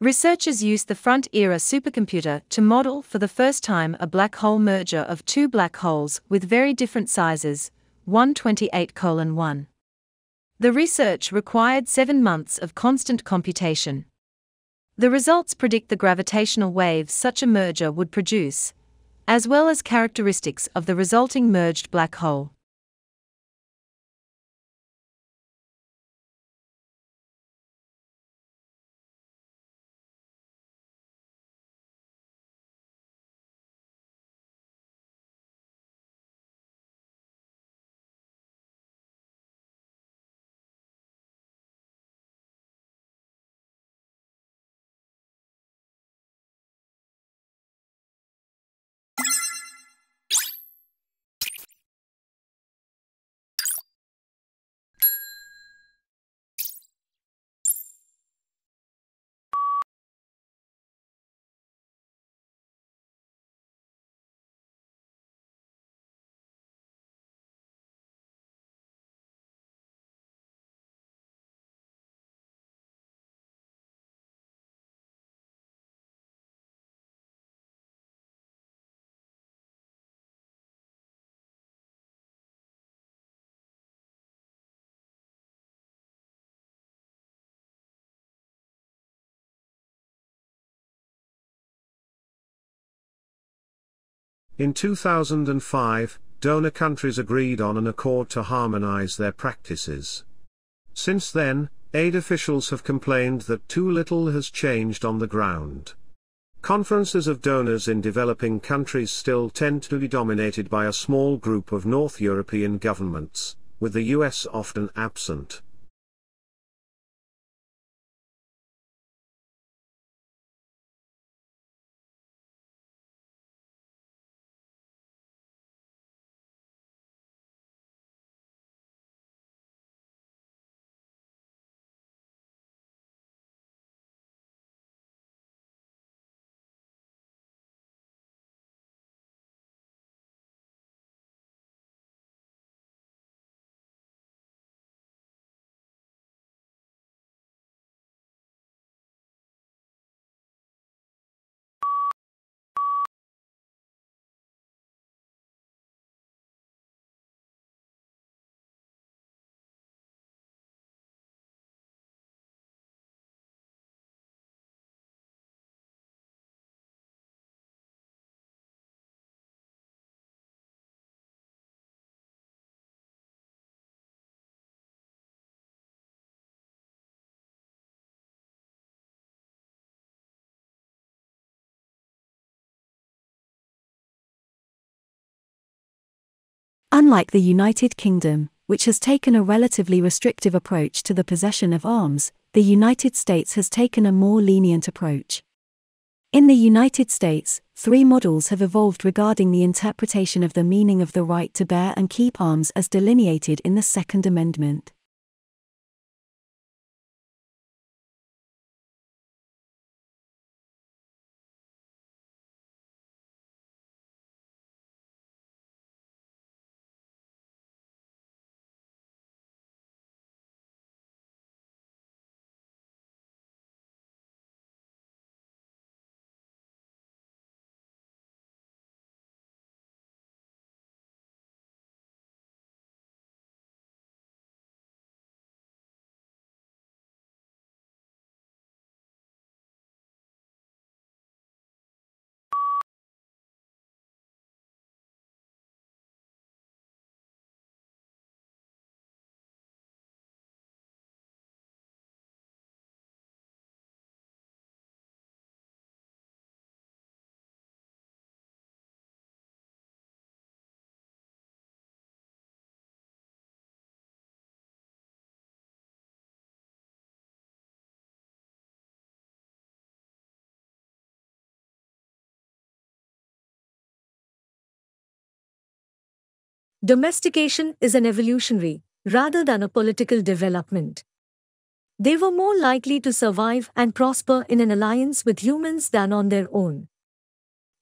Researchers used the front-era supercomputer to model for the first time a black hole merger of two black holes with very different sizes, 128:1. The research required 7 months of constant computation. The results predict the gravitational waves such a merger would produce, as well as characteristics of the resulting merged black hole. In 2005, donor countries agreed on an accord to harmonize their practices. Since then, aid officials have complained that too little has changed on the ground. Conferences of donors in developing countries still tend to be dominated by a small group of North European governments, with the US often absent. Unlike the United Kingdom, which has taken a relatively restrictive approach to the possession of arms, the United States has taken a more lenient approach. In the United States, 3 models have evolved regarding the interpretation of the meaning of the right to bear and keep arms as delineated in the Second Amendment. Domestication is an evolutionary, rather than a political development. They were more likely to survive and prosper in an alliance with humans than on their own.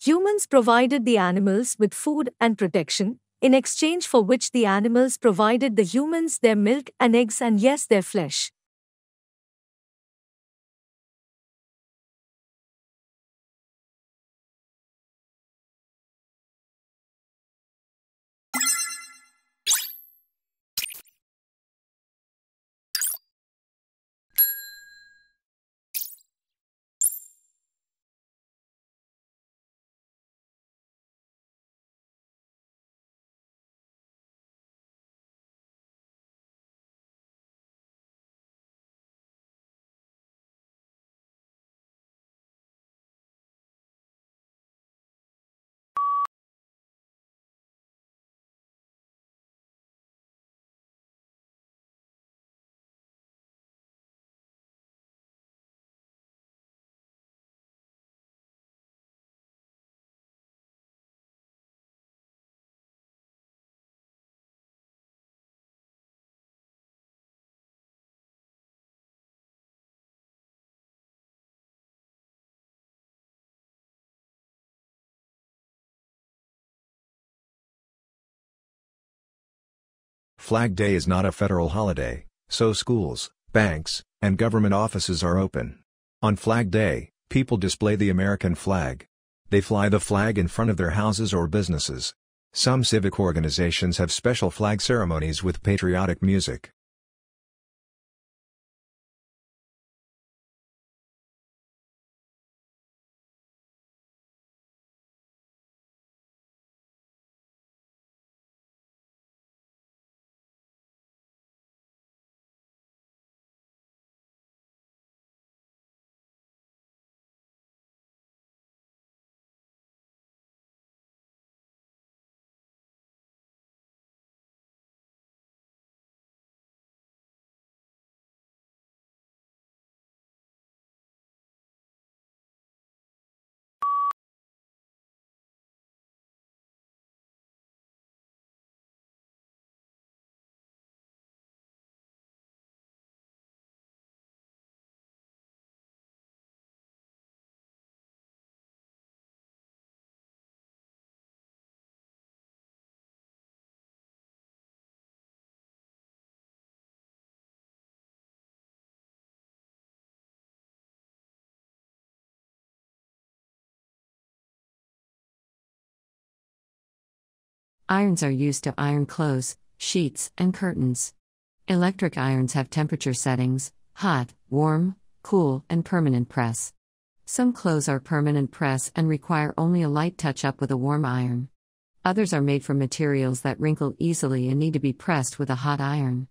Humans provided the animals with food and protection, in exchange for which the animals provided the humans their milk and eggs and yes, their flesh. Flag Day is not a federal holiday, so schools, banks, and government offices are open. On Flag Day, people display the American flag. They fly the flag in front of their houses or businesses. Some civic organizations have special flag ceremonies with patriotic music. Irons are used to iron clothes, sheets, and curtains. Electric irons have temperature settings: hot, warm, cool, and permanent press. Some clothes are permanent press and require only a light touch-up with a warm iron. Others are made from materials that wrinkle easily and need to be pressed with a hot iron.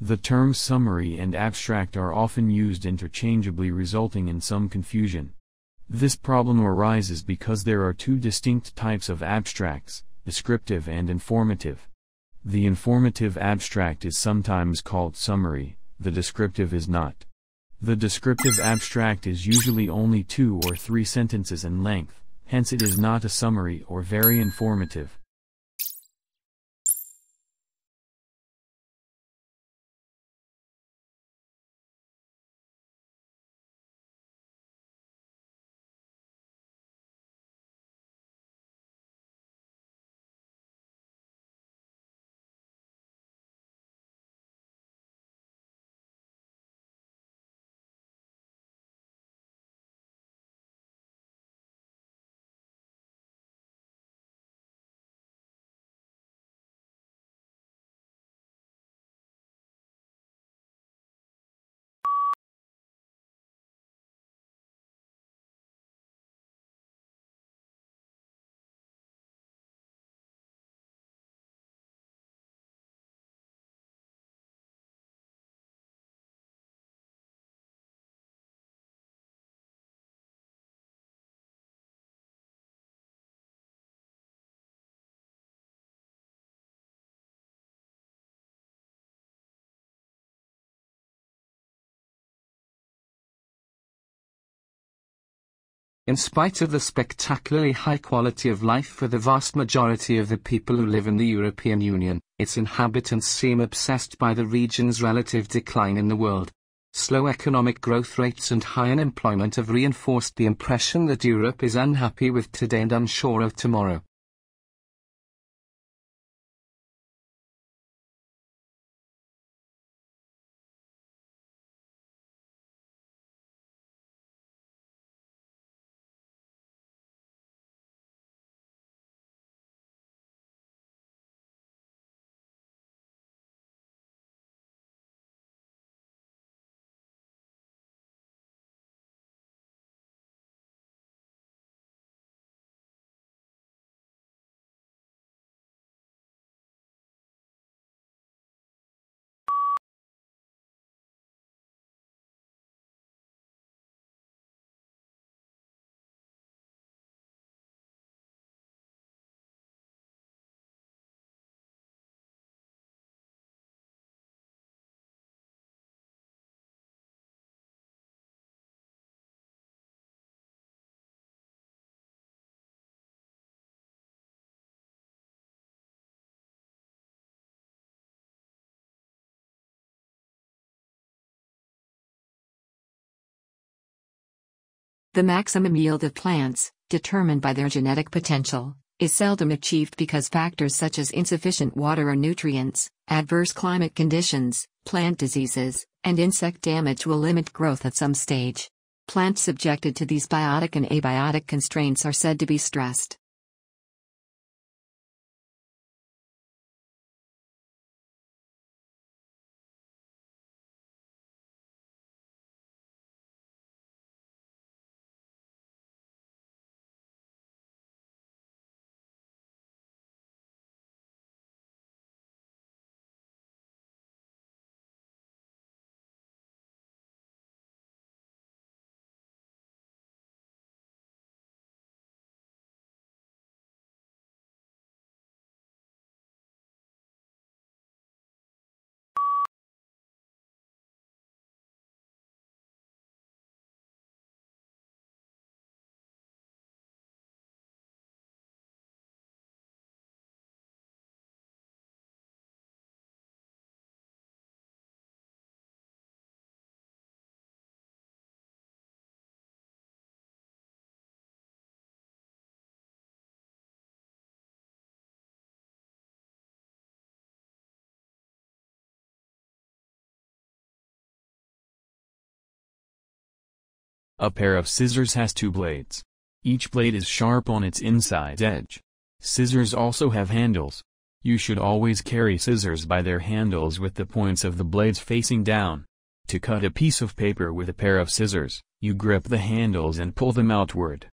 The terms summary and abstract are often used interchangeably, resulting in some confusion. This problem arises because there are two distinct types of abstracts: descriptive and informative. The informative abstract is sometimes called summary, the descriptive is not. The descriptive abstract is usually only 2 or 3 sentences in length, hence it is not a summary or very informative. In spite of the spectacularly high quality of life for the vast majority of the people who live in the European Union, its inhabitants seem obsessed by the region's relative decline in the world. Slow economic growth rates and high unemployment have reinforced the impression that Europe is unhappy with today and unsure of tomorrow. The maximum yield of plants, determined by their genetic potential, is seldom achieved because factors such as insufficient water or nutrients, adverse climate conditions, plant diseases, and insect damage will limit growth at some stage. Plants subjected to these biotic and abiotic constraints are said to be stressed. A pair of scissors has two blades. Each blade is sharp on its inside edge. Scissors also have handles. You should always carry scissors by their handles with the points of the blades facing down. To cut a piece of paper with a pair of scissors, you grip the handles and pull them outward.